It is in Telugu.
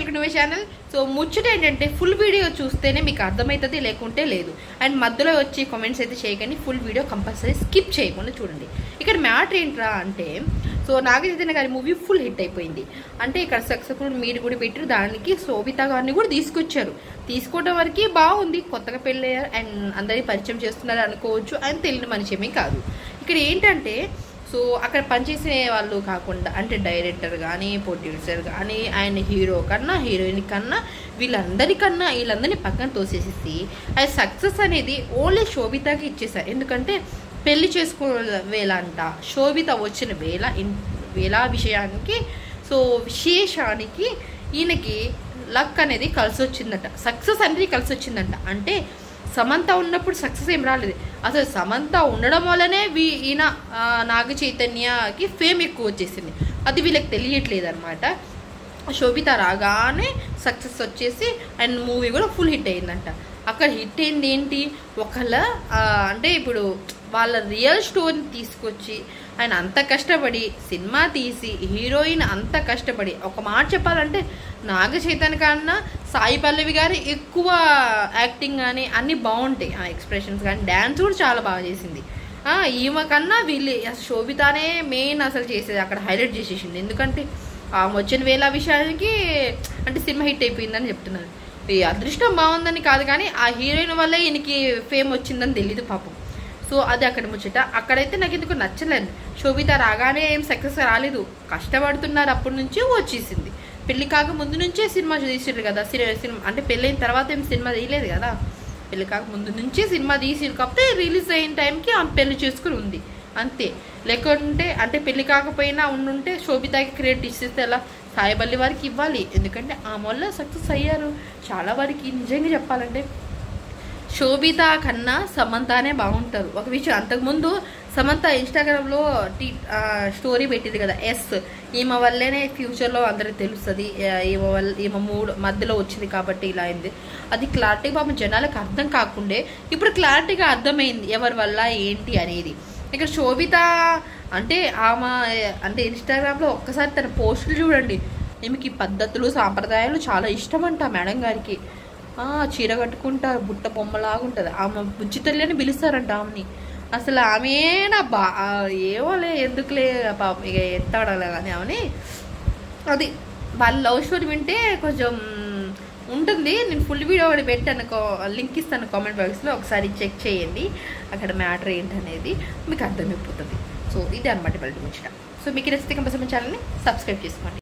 Welcome to my channel. So ముచ్చట ఏంటంటే ఫుల్ వీడియో చూస్తేనే మీకు అర్థమవుతుంది, లేకుంటే లేదు. అండ్ మధ్యలో వచ్చి కామెంట్స్ అయితే చేయకండి, ఫుల్ వీడియో కంపల్సరీ స్కిప్ చేయకుండా చూడండి. ఇక్కడ మ్యాటర్ ఏంట్రా అంటే, సో నాగచైతన్య గారి మూవీ ఫుల్ హిట్ అయిపోయింది. అంటే ఇక్కడ సక్సెస్ఫుల్ మీరు కూడా పెట్టారు, దానికి శోభిత గారిని కూడా తీసుకొచ్చారు. తీసుకోవడం వరకు బాగుంది, కొత్తగా పెళ్ళయ్యారు అండ్ అందరినీ పరిచయం చేస్తున్నారు అనుకోవచ్చు. అండ్ తెలియని మనిషి ఏమీ కాదు. ఇక్కడ ఏంటంటే సో అక్కడ పనిచేసే వాళ్ళు కాకుండా అంటే డైరెక్టర్ కానీ ప్రొడ్యూసర్ కానీ ఆయన హీరో కన్నా హీరోయిన్ కన్నా వీళ్ళందరినీ పక్కన తోసేసి అది సక్సెస్ అనేది ఓన్లీ శోభితకి ఇచ్చేసారు. ఎందుకంటే పెళ్లి చేసుకోవేళంట శోభిత వచ్చిన వేళ విషయానికి సో విశేషానికి ఈయనకి లక్ అనేది కలిసి వచ్చిందట, సక్సెస్ అనేది కలిసి వచ్చిందంట. అంటే సమంత ఉన్నప్పుడు సక్సెస్ ఏం రాలేదు, అసలు సమంత ఉండడం వల్లనే ఈయన నాగ చైతన్యకి ఫేమ్ ఎక్కువ వచ్చేసింది. అది వీళ్ళకి తెలియట్లేదు అనమాట. శోభిత రాగానే సక్సెస్ వచ్చేసి అండ్ మూవీ కూడా ఫుల్ హిట్ అయిందంట. అక్కడ హిట్ అయింది ఏంటి, ఒకళ్ళ అంటే ఇప్పుడు వాళ్ళ రియల్ స్టోరీని తీసుకొచ్చి ఆయన అంత కష్టపడి సినిమా తీసి హీరోయిన్ అంత కష్టపడి, ఒక మాట చెప్పాలంటే నాగ చైతన్య కన్నా సాయి పల్లవి గారి ఎక్కువ యాక్టింగ్ కానీ అన్నీ బాగుంటాయి, ఆ ఎక్స్ప్రెషన్స్ కానీ డ్యాన్స్ కూడా చాలా బాగా చేసింది. ఈమె కన్నా వీళ్ళు శోభితానే మెయిన్ అసలు చేసేది, అక్కడ హైలైట్ చేసేసింది. ఎందుకంటే వచ్చిన వేళ విషయానికి అంటే సినిమా హిట్ అయిపోయిందని చెప్తున్నారు. ఈ అదృష్టం బాగుందని కాదు కానీ ఆ హీరోయిన్ వల్ల ఈయనకి ఫేమ్ వచ్చిందని తెలీదు పాపం. సో అది అక్కడ ముచ్చట. అక్కడైతే నాకు ఎందుకు నచ్చలేదు, శోభిత రాగానే ఏం సక్సెస్ రాలేదు, కష్టపడుతున్నారు అప్పటి నుంచి వచ్చేసింది. పెళ్లి కాక ముందు నుంచే సినిమా తీసిర్రు కదా, సినిమా అంటే పెళ్ళైన తర్వాత ఏం సినిమా తీయలేదు కదా, పెళ్లి కాక ముందు నుంచే సినిమా తీసిరు కాకపోతే రిలీజ్ అయిన టైంకి ఆమె పెళ్లి చేసుకుని ఉంది అంతే. లేకుంటే అంటే పెళ్లి కాకపోయినా ఉండుంటే శోభితకి క్రియేట్ ఇస్తే ఎలా, సాయి పల్లవి వారికి ఇవ్వాలి. ఎందుకంటే ఆమె వల్ల సక్సెస్ అయ్యారు చాలా వరకు. నిజంగా చెప్పాలంటే శోభిత కన్నా సమంతనే బాగుంటారు. ఒక విషయం, అంతకుముందు సమంత ఇన్స్టాగ్రామ్లో స్టోరీ పెట్టింది కదా, ఈమె వల్లనే ఫ్యూచర్లో అందరికి తెలుస్తుంది, ఈమె మధ్యలో వచ్చింది కాబట్టి ఇలా అయింది. అది క్లారిటీగా పాపం జనాలకు అర్థం కాకుండే ఇప్పుడు క్లారిటీగా అర్థమైంది ఎవరి వల్ల ఏంటి అనేది. ఇక్కడ శోభిత అంటే ఆమె అంటే ఇన్స్టాగ్రామ్లో ఒక్కసారి తన పోస్టులు చూడండి, ఈమెకి పద్ధతులు సాంప్రదాయాలు చాలా ఇష్టం అంట మేడం గారికి. చీర కట్టుకుంటా బుట్ట బొమ్మలాగుంటుంది, ఆమె బుజ్జి తల్లి అని పిలుస్తారంట ఆమెని. అసలు ఆమెనా ఏమోలే ఎందుకులే పాప ఇక ఎంత అడగలే కానీ ఆమెని. అది వాళ్ళ లవ్ స్టోరీ వింటే కొంచెం ఉంటుంది. నేను ఫుల్ వీడియో ఒకటి పెట్టాను, లింక్ ఇస్తాను కామెంట్ బాక్స్లో, ఒకసారి చెక్ చేయండి. అక్కడ మ్యాటర్ ఏంటనేది మీకు అర్థమైపోతుంది. సో ఇది అనమాట బయట ముచ్చట. సో మీకు నచ్చితే కంపల్సరీ ఛానల్ని సబ్స్క్రైబ్ చేసుకోండి.